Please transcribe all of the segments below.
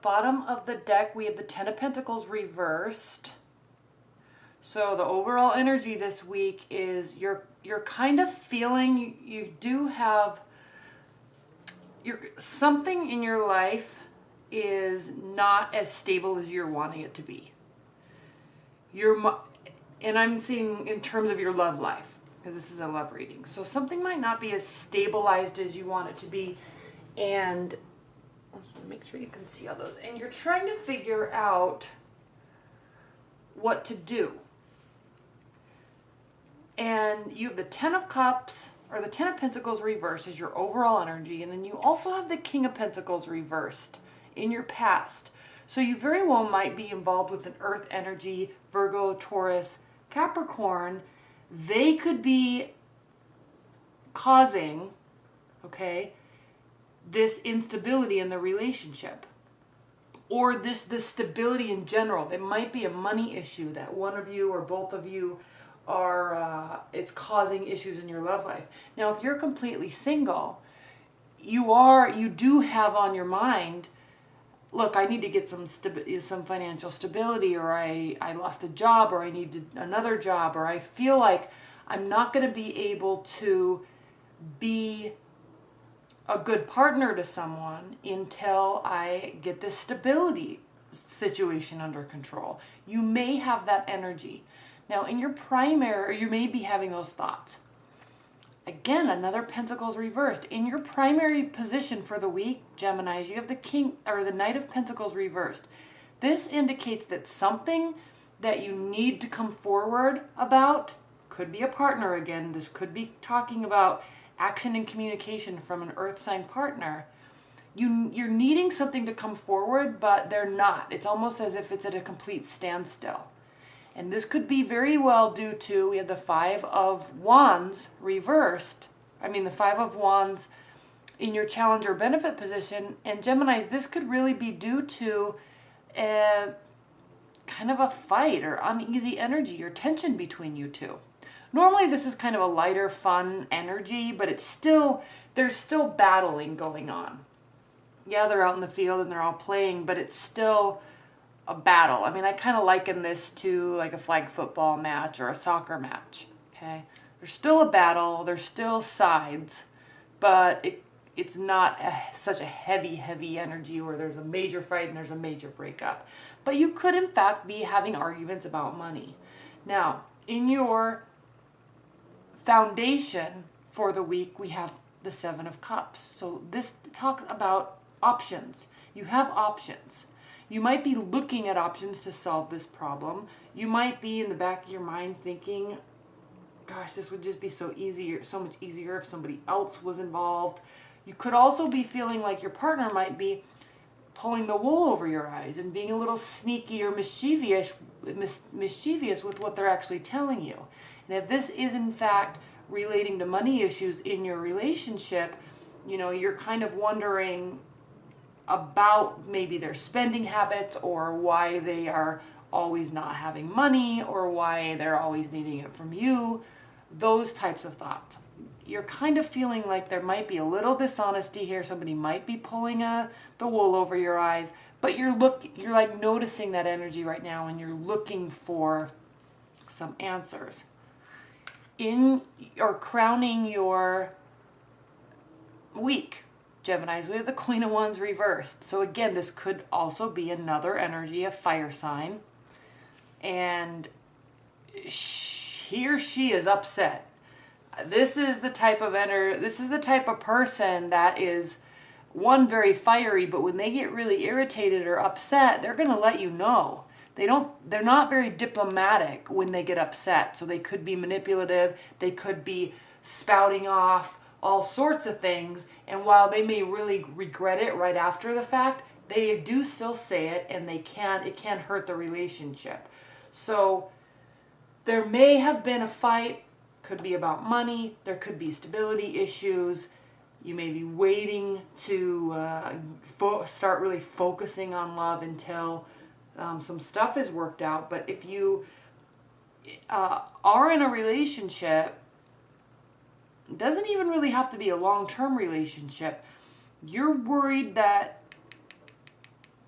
bottom of the deck, we have the Ten of Pentacles reversed. So the overall energy this week is you're kind of feeling you do have something in your life is not as stable as you're wanting it to be. And I'm seeing in terms of your love life, because this is a love reading. So something might not be as stabilized as you want it to be, and let's make sure you can see all those. And you're trying to figure out what to do. And you have the Ten of Cups, or the Ten of Pentacles reversed as your overall energy, and then you also have the King of Pentacles reversed in your past. So you very well might be involved with an earth energy, Virgo, Taurus, Capricorn. They could be causing, okay, this instability in the relationship, or this stability in general. It might be a money issue that one of you or both of you are, it's causing issues in your love life. Now, if you're completely single, you do have on your mind, look, I need to get some financial stability, or I lost a job, or I need another job, or I feel like I'm not going to be able to be a good partner to someone until I get this stability situation under control. You may have that energy. Now, in your primary, you may be having those thoughts. Again, another Pentacles reversed. In your primary position for the week, Geminis, you have the King or the Knight of Pentacles reversed. This indicates that something that you need to come forward about could be a partner again. This could be talking about action and communication from an earth sign partner. You're needing something to come forward, but they're not. It's almost as if it's at a complete standstill. And this could be very well due to, we have the Five of Wands reversed. I mean, the Five of Wands in your challenge or benefit position. And Geminis, this could really be due to a kind of a fight or uneasy energy or tension between you two. Normally this is kind of a lighter, fun energy, but there's still battling going on. Yeah, they're out in the field and they're all playing, but it's still a battle. I mean, I kind of liken this to like a flag football match or a soccer match, okay? There's still a battle, there's still sides, but it's not such a heavy energy where there's a major fight and there's a major breakup. But you could, in fact, be having arguments about money. Now, in your foundation for the week, we have the Seven of Cups. So this talks about options. You have options. You might be looking at options to solve this problem. You might be in the back of your mind thinking, gosh, this would just be so much easier if somebody else was involved. You could also be feeling like your partner might be pulling the wool over your eyes and being a little sneaky or mischievous with what they're actually telling you. And if this is in fact relating to money issues in your relationship, you know, you're kind of wondering about maybe their spending habits, or why they are always not having money, or why they're always needing it from you, those types of thoughts. You're kind of feeling like there might be a little dishonesty here. Somebody might be pulling the wool over your eyes, but you're like noticing that energy right now, and you're looking for some answers. Crowning your week, Geminis, we have the Queen of Wands reversed. So again, this could also be another energy, a fire sign. And he or she is upset. This is the type of person that is, one, very fiery, but when they get really irritated or upset, they're going to let you know. They're not very diplomatic when they get upset. So they could be manipulative. They could be spouting off all sorts of things. And while they may really regret it right after the fact, they do still say it, and it can hurt the relationship. So there may have been a fight, could be about money, there could be stability issues. You may be waiting to start really focusing on love until some stuff is worked out. But if you are in a relationship, it doesn't even really have to be a long-term relationship. You're worried that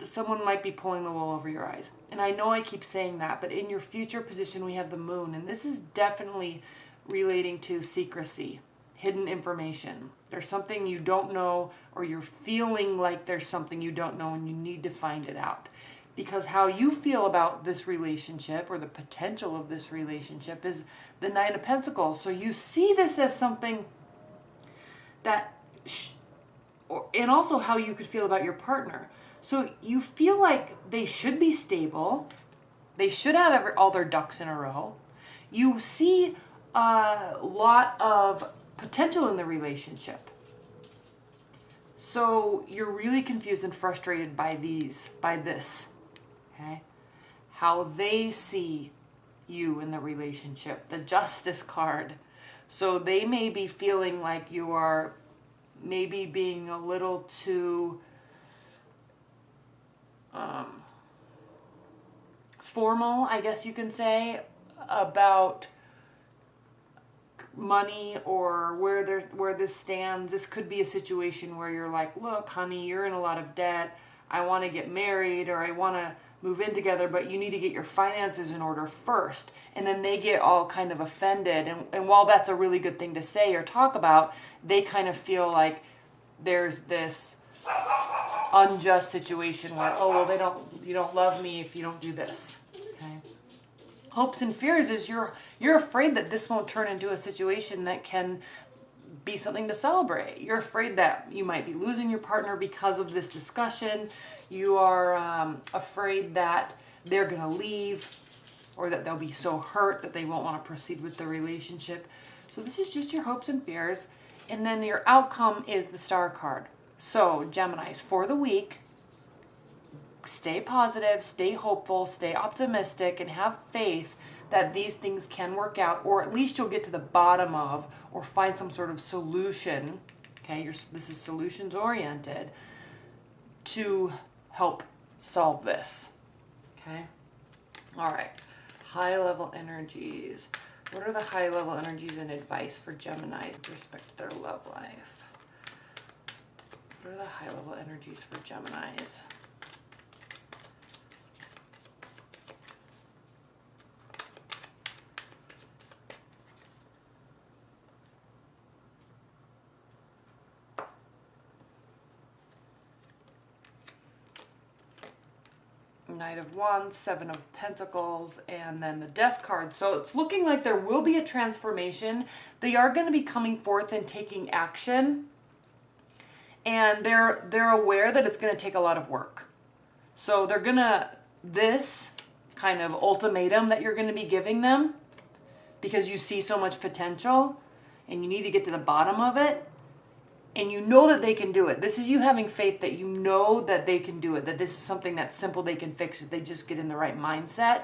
someone might be pulling the wool over your eyes. And I know I keep saying that, but in your future position, we have the moon. And this is definitely relating to secrecy, hidden information. There's something you don't know, or you're feeling like there's something you don't know and you need to find it out. Because how you feel about this relationship or the potential of this relationship is the Nine of Pentacles. So you see this as something that, and also how you could feel about your partner. So you feel like they should be stable. They should have all their ducks in a row. You see a lot of potential in the relationship. So you're really confused and frustrated by this, okay? How they see you in the relationship, the Justice card. So they may be feeling like you are maybe being a little too formal, I guess you can say, about money or where this stands. This could be a situation where you're like, look, honey, you're in a lot of debt. I want to get married, or I want to move in together, but you need to get your finances in order first. And then they get all kind of offended. And while that's a really good thing to say or talk about, they kind of feel like there's this unjust situation where, oh, well, you don't love me if you don't do this. Okay. Hopes and fears is you're afraid that this won't turn into a situation that can be something to celebrate. You're afraid that you might be losing your partner because of this discussion. You are afraid that they're going to leave, or that they'll be so hurt that they won't want to proceed with the relationship. So this is just your hopes and fears. And then your outcome is the Star card. So Geminis, for the week, stay positive, stay hopeful, stay optimistic, and have faith that these things can work out, or at least you'll get to the bottom of, or find some sort of solution. Okay, this is solutions oriented to help solve this. Okay, all right. High level energies. What are the high level energies and advice for Geminis with respect to their love life? What are the high level energies for Geminis? Knight of Wands, Seven of Pentacles, and then the Death card. So it's looking like there will be a transformation. They are going to be coming forth and taking action. And they're aware that it's going to take a lot of work. So they're going to, this kind of ultimatum that you're going to be giving them, because you see so much potential and you need to get to the bottom of it. And you know that they can do it. This is you having faith that you know that they can do it, that this is something that's simple they can fix if they just get in the right mindset.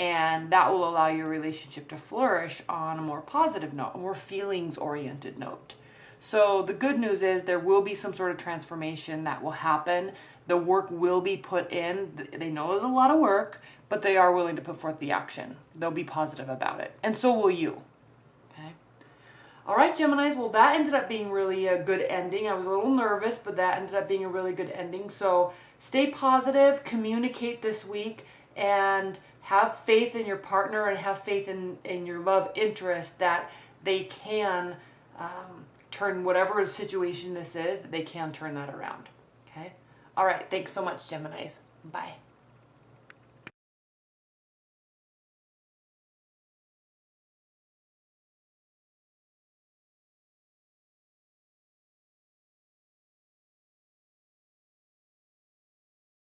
And that will allow your relationship to flourish on a more positive note, a more feelings-oriented note. So the good news is there will be some sort of transformation that will happen. The work will be put in. They know there's a lot of work, but they are willing to put forth the action. They'll be positive about it. And so will you. All right, Geminis, well, that ended up being really a good ending. I was a little nervous, but that ended up being a really good ending. So stay positive, communicate this week, and have faith in your partner and have faith in your love interest that they can turn whatever situation this is, that they can turn that around, okay? All right, thanks so much, Geminis. Bye.